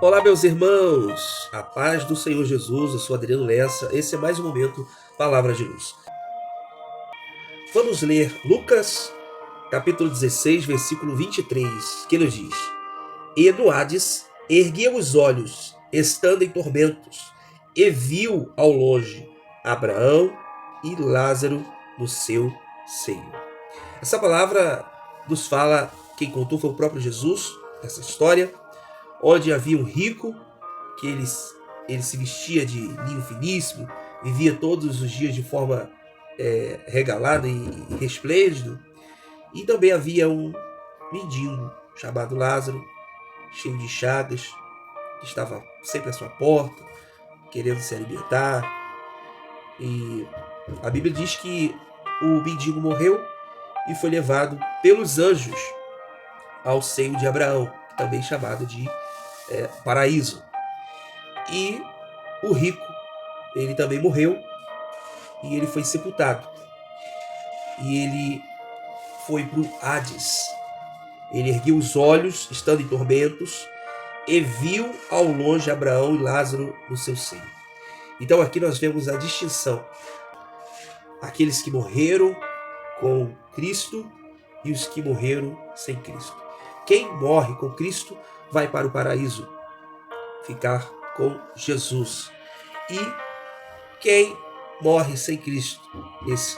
Olá, meus irmãos, a paz do Senhor Jesus. Eu sou Adriano Lessa. Esse é mais um momento Palavra de Luz. Vamos ler Lucas, capítulo 16, versículo 23, que nos diz: E no Hades erguia os olhos, estando em tormentos, e viu ao longe Abraão e Lázaro no seu seio. Essa palavra nos fala, quem contou foi o próprio Jesus, essa história, onde havia um rico que ele se vestia de linho finíssimo, vivia todos os dias de forma regalada e resplêndido. E também havia um mendigo chamado Lázaro, cheio de chagas, que estava sempre à sua porta, querendo se alimentar. E a Bíblia diz que o mendigo morreu e foi levado pelos anjos ao seio de Abraão, também chamado de paraíso. E o rico, ele também morreu e ele foi sepultado. E ele foi para o Hades. Ele ergueu os olhos, estando em tormentos, e viu ao longe Abraão e Lázaro no seu seio. Então aqui nós vemos a distinção. Aqueles que morreram com Cristo e os que morreram sem Cristo. Quem morre com Cristo vai para o paraíso, ficar com Jesus. E quem morre sem Cristo, esse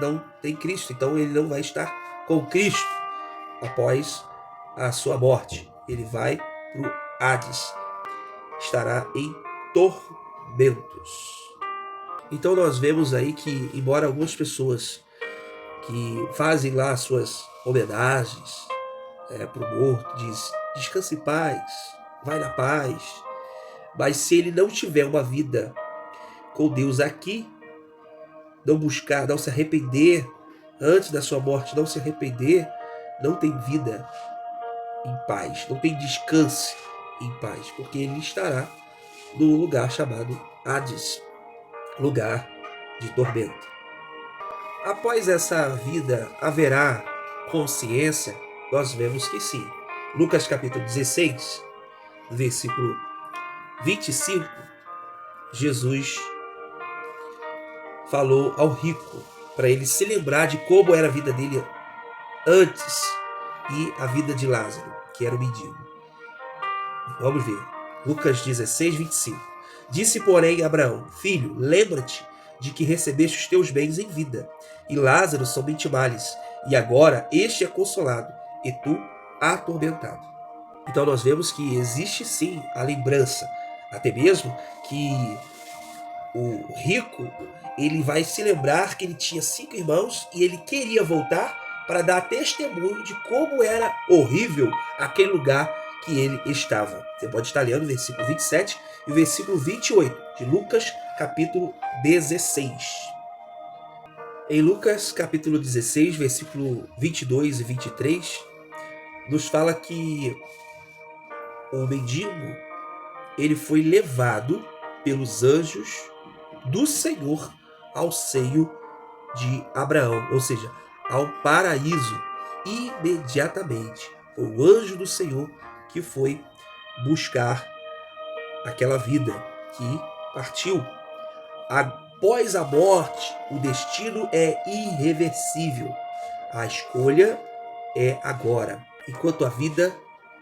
não tem Cristo, então ele não vai estar com Cristo após a sua morte. Ele vai para o Hades, estará em tormentos. Então nós vemos aí que, embora algumas pessoas que fazem lá suas homenagens para o morto, diz, descanse em paz, vai na paz, mas se ele não tiver uma vida com Deus aqui, não buscar, não se arrepender antes da sua morte, não se arrepender, não tem vida em paz, não tem descanso em paz, porque ele estará no lugar chamado Hades, lugar de tormento. Após essa vida haverá consciência? Nós vemos que sim. Lucas capítulo 16, versículo 25, Jesus falou ao rico para ele se lembrar de como era a vida dele antes e a vida de Lázaro, que era o mendigo. Vamos ver. Lucas 16, 25. Disse, porém, Abraão: Filho, lembra-te de que recebeste os teus bens em vida, e Lázaro somente males, e agora este é consolado, e tu atormentado. Então nós vemos que existe sim a lembrança, até mesmo que o rico, ele vai se lembrar que ele tinha 5 irmãos e ele queria voltar para dar testemunho de como era horrível aquele lugar que ele estava. Você pode estar lendo o versículo 27 e o versículo 28 de Lucas capítulo 16. Em Lucas capítulo 16, versículo 22 e 23, nos fala que o mendigo, ele foi levado pelos anjos do Senhor ao seio de Abraão, ou seja, ao paraíso, imediatamente. Foi o anjo do Senhor que foi buscar aquela vida que partiu. Após a morte, o destino é irreversível. A escolha é agora. Enquanto a vida,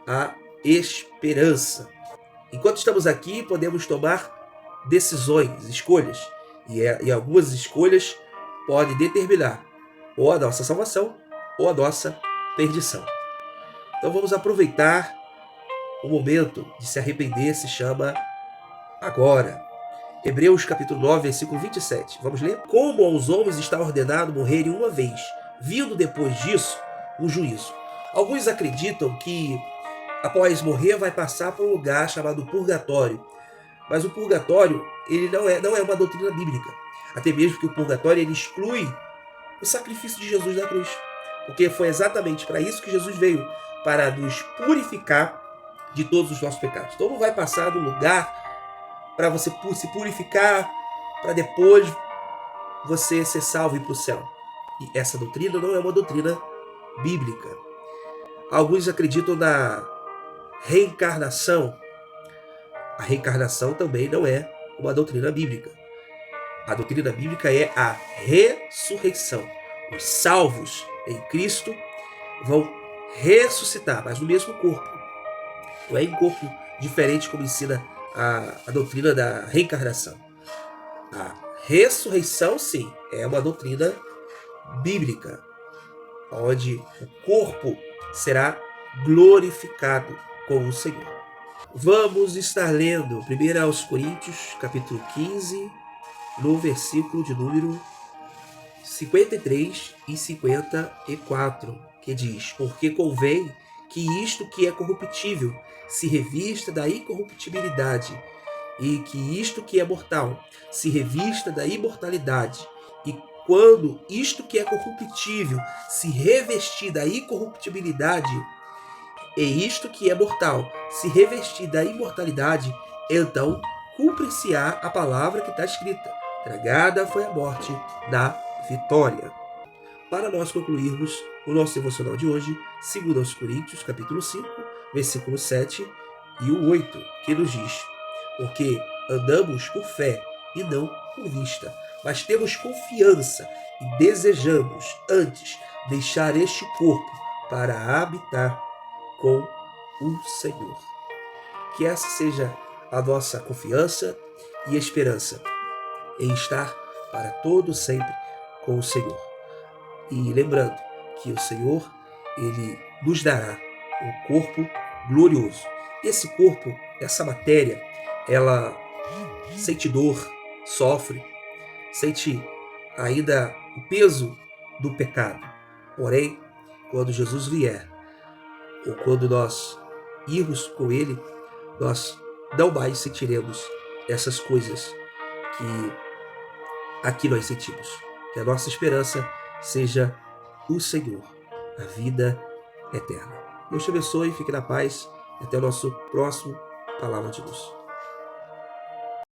há esperança. Enquanto estamos aqui, podemos tomar decisões, escolhas. E algumas escolhas podem determinar ou a nossa salvação ou a nossa perdição. Então vamos aproveitar o momento de se arrepender, se chama agora. Hebreus capítulo 9, versículo 27. Vamos ler? Como aos homens está ordenado morrerem uma vez, vindo depois disso o juízo. Alguns acreditam que após morrer vai passar por um lugar chamado purgatório. Mas o purgatório, ele não é uma doutrina bíblica. Até mesmo que o purgatório ele exclui o sacrifício de Jesus na cruz. Porque foi exatamente para isso que Jesus veio, para nos purificar de todos os nossos pecados. Então não vai passar do lugar para você se purificar, para depois você ser salvo e ir para o céu. E essa doutrina não é uma doutrina bíblica. Alguns acreditam na reencarnação, A reencarnação também não é uma doutrina bíblica. A doutrina bíblica é a ressurreição. Os salvos em Cristo vão ressuscitar, mas no mesmo corpo. Não é em corpo diferente como ensina a doutrina da reencarnação. A ressurreição, sim, é uma doutrina bíblica, onde o corpo será glorificado com o Senhor. Vamos estar lendo 1 aos Coríntios, capítulo 15, no versículo de número 53 e 54, que diz: porque convém que isto que é corruptível se revista da incorruptibilidade, e que isto que é mortal se revista da imortalidade. E quando isto que é corruptível se revestir da incorruptibilidade, e isto que é mortal se revestir da imortalidade, então cumprir-se-á a palavra que está escrita: tragada foi a morte na vitória. Para nós concluirmos o nosso devocional de hoje, 2 aos Coríntios, capítulo 5, versículo 7 e o 8, que nos diz: porque andamos por fé e não por vista, mas temos confiança e desejamos antes deixar este corpo para habitar com o Senhor. Que essa seja a nossa confiança e esperança em estar para todo sempre com o Senhor. E lembrando que o Senhor, Ele nos dará um corpo glorioso. Esse corpo, essa matéria, ela sente dor, sofre, sente ainda o peso do pecado. Porém, quando Jesus vier, ou quando nós irmos com Ele, nós não mais sentiremos essas coisas que aqui nós sentimos. Que a nossa esperança seja o Senhor, a vida eterna. Deus te abençoe, fique na paz. Até o nosso próximo Palavra de Luz.